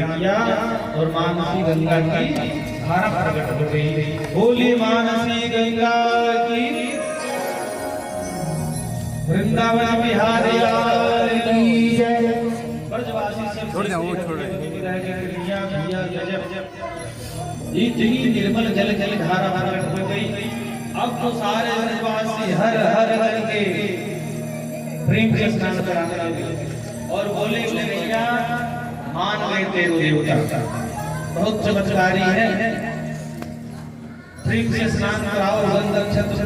किया और मानसी गंगा की धारा प्रकट हो गई। बोली मानसी गंगा की, वृंदावन बिहारी लाल की जय। ब्रजवासी सब छोड़ जाओ, छोड़ इतनी निर्मल जल जल धारा प्रकट हो गई। अब तो सारे ब्रजवासी हर हर हर के प्रेम से स्नान कराने लगे और बोले भैया मान लेते हो देवता, बहुत चमत्कारी है, प्रेम से स्नान कराओ, गंध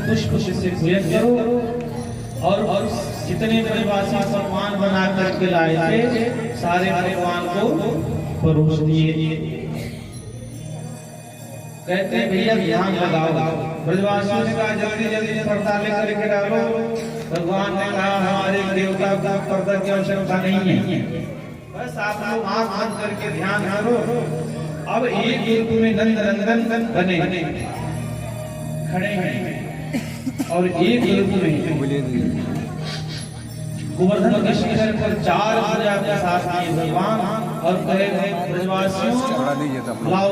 पुष्प से पूजन करो। और जितने ब्रजवासी सम्मान बना करके लाए थे सारे भगवान को परोस दिए। कहते हैं भैया ध्यान लगाओ। ब्रजवासियों ने कहा जल्दी जल्दी पर्दा लेकर के डालो। भगवान ने कहा हमारे देवता का पर्दा की आवश्यकता नहीं है, बस आप लोग आंख बंद करके ध्यान करो। अब एक रूप में नंद नंदन बने खड़े हैं और एक रूप में गोवर्धन के शिखर पर 4 पूजा के साथ किए भगवान और कहे ब्रजवासियों लाओ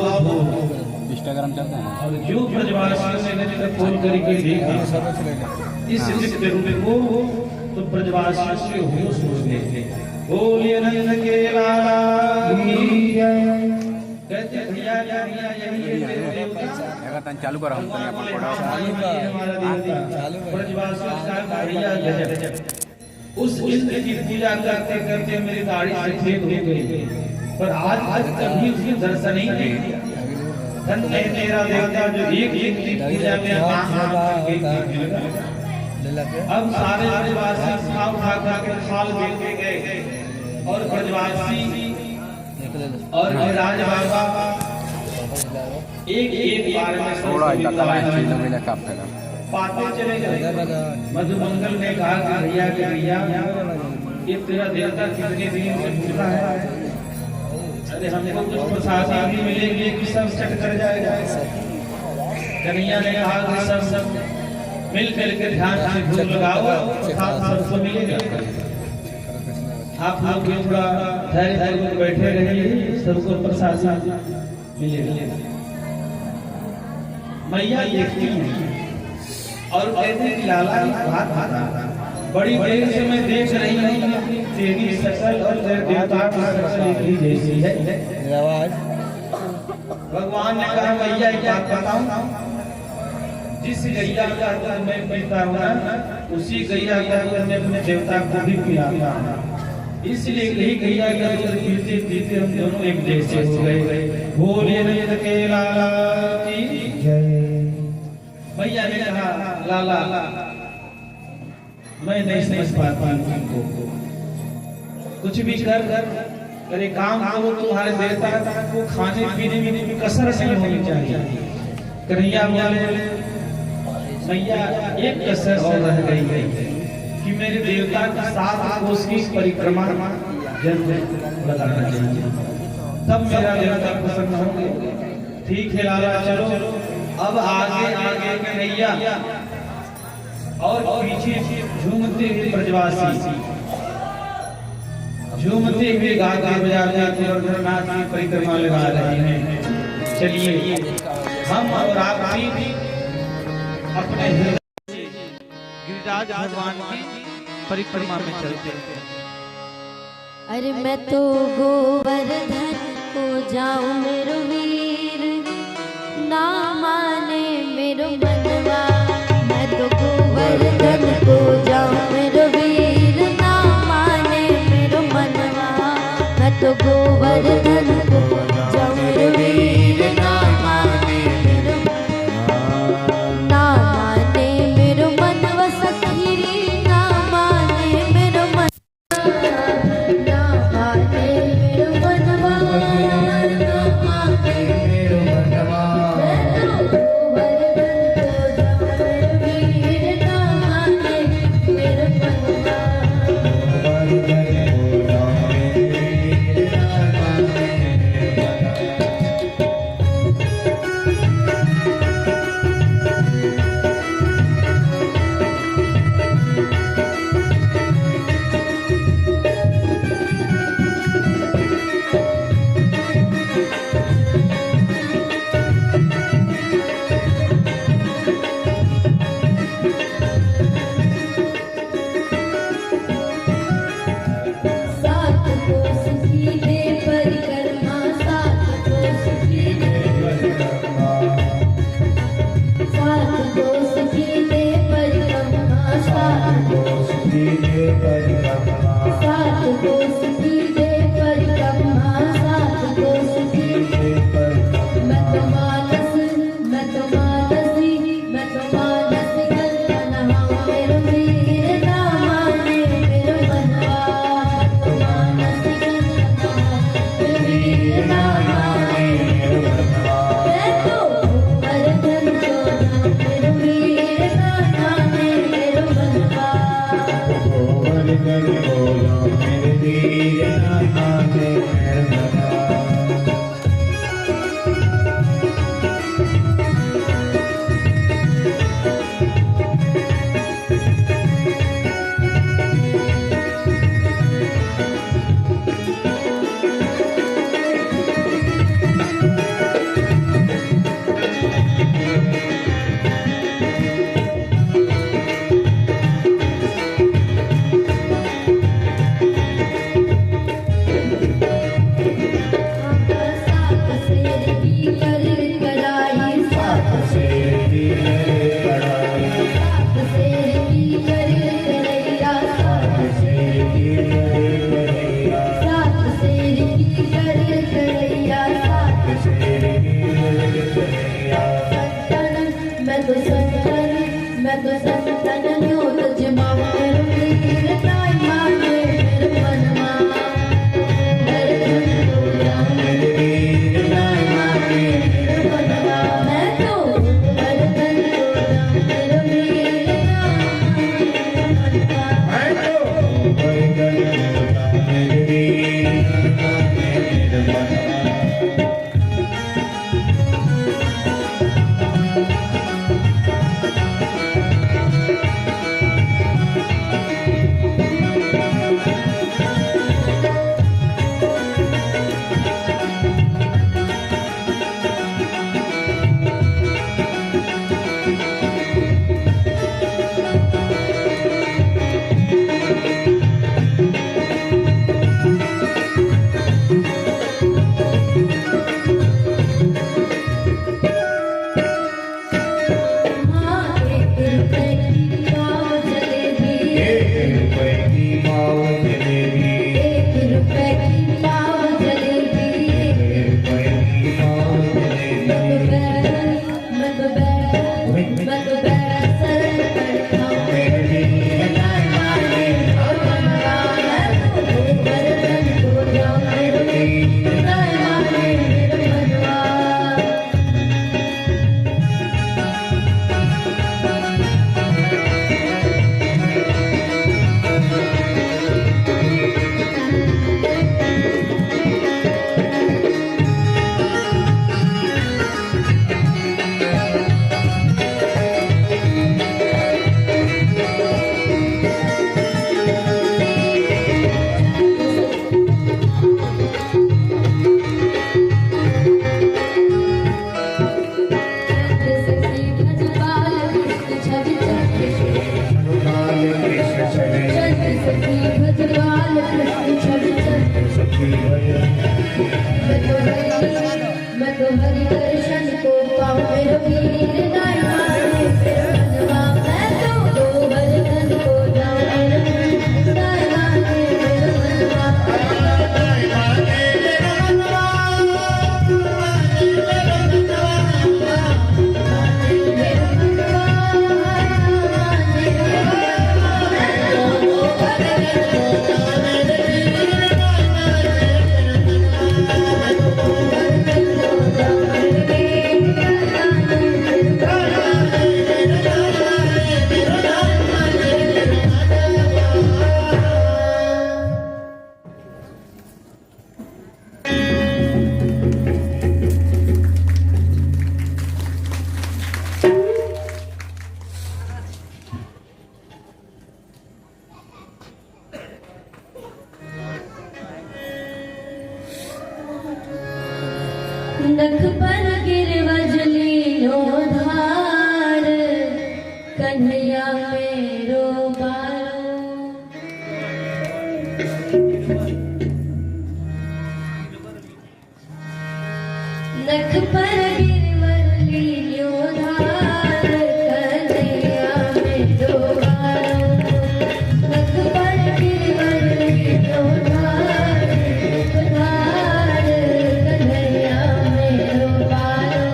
इंस्टाग्राम चलता है और जो ब्रजवासियों ने नेत्र खोल करके देखा इस नित्य रूप को तो ब्रजवासियों से होश उड़ गए। बोलिए नंद के लाला की जय। कहते भैया यही है चालू करा हम हमारा देवता ब्रजवासियों का भैया जय। उस इंद्र की पूजा करते करते मेरी दाढ़ी सफेद हो गई, पर आज कभी उसके दर्शन नहीं दिए। धन है तेरा देवता जो एक की पूजा में अब सारे ब्रजवासी उठा के थाल देके गए और ब्रजवासी और राज बाबा एक बार में थोड़ा पाते चले गए। मधुमंगल ने कहा कि भैया ये तेरा देवता कितने दिन से भूखा है, अरे हमको कुछ प्रसाद भी मिलेगी कि सब सेट कर जाएगा। कन्हैया ने कहा कि सब मिल के ध्यान से भूख लगाओ, सबको मिलेगा। आप लोग भी थोड़ा धैर्य बैठे रहिए, सबको प्रसाद मिलेगा। मैया देखती है और कहते हैं कि लाला बात बड़ी देर से मैं देख रही हूँ, तेरी शकल और तेरे देवता की शकल एक ही जैसी है। भगवान ने कहा भैया एक बात बताऊं, जिस गैया का दूध मैं पीता हूँ ना उसी गैया का दूध मैं अपने देवता को भी पिलाता हूँ, इसलिए यही गैया का दूध पीते पीते हम दोनों एक जैसे हो गए। बोलिए नंद के लाला की जय। भैया ने कहा लाला मैं नहीं समझ पाता तुमको, कुछ भी कर अरे काम करो, तुम्हारे देवता को खाने पीने में भी कसर नहीं होनी चाहिए। कन्हैया बोले भैया एक कसर और रह गई कि मेरे देवता के 7 कोस की परिक्रमा जरूर लगाना चाहिए, तब मेरा देवता प्रसन्न होंगे। ठीक है लाला चलो। अब आगे आगे कन्हैया और पीछे झूमते हुए ब्रजवासी झूमते हुए गाते बजाते गोवर्धननाथ की परिक्रमा लगा रहे हैं। चलिए हम और आप भी अपने गिरिराज भगवान की परिक्रमा में चलते हैं। अरे मैं तो गोवर्धन को जाऊं मेरो वीर, ना माने मेरो मनवा। मैं तो गोवर्धन को जाऊं मेरो वीर, ना माने मेरो मनवा। मैं तो गोवर्धन को जाऊं मेरो वीर, ना माने मेरो मनवा। सखीरी ना माने मेरो मनवा, ना माने मेरो मनवा, ना माने मेरो मनवा। तुम्हारी दर्शन को पाऊं मेरो वीर नाय माने मेरो मनवा मैं तो भजन को जाऊं मेरो वीर नाय माने मेरो मनवा नाय माने मेरो मनवा माने मेरो मनवा माने मेरो मनवा माने मेरो नख पर गिरवजली लो धार कन्हैया मेरो बारो नख पर गिरवजली लो धार कन्हैया मेरो बारो नख पर गिरवजली लो धार कन्हैया मेरो बारो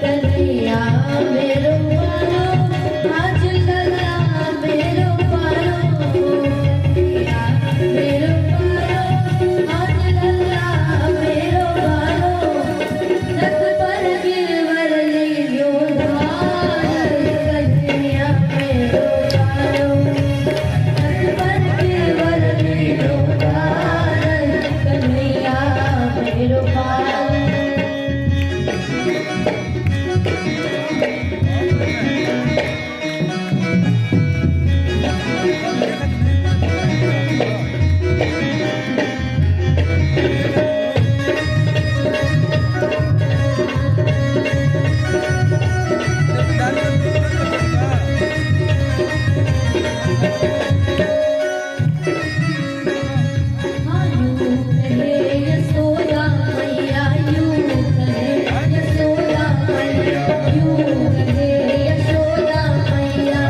कन्हैया मेरो बारो आज लगा मेरो बारो कन्हैया मेरो बारो आज लगा मेरो बारो नख पर गिरवरली लो धार कन्हैया मेरो बारो नख पर गिरवरली लो धार कन्हैया मेरो बारो यशोदा मैया यूं कहे यशोदा मैया यूं कहे यशोदा मैया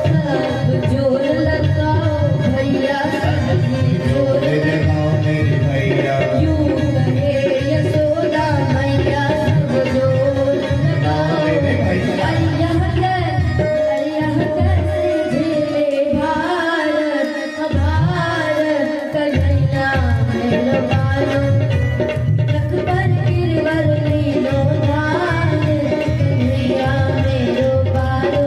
सब जोर लगाओ भैया सबकी जोर यूं कहे यशोदा मैया सब जोर लगाओ अरिया कैसे झेले भारत कन्हैया मेरो बारो नख पर गिरवरली लो धार कन्हैया मेरो बारो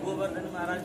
गोवर्धन महाराज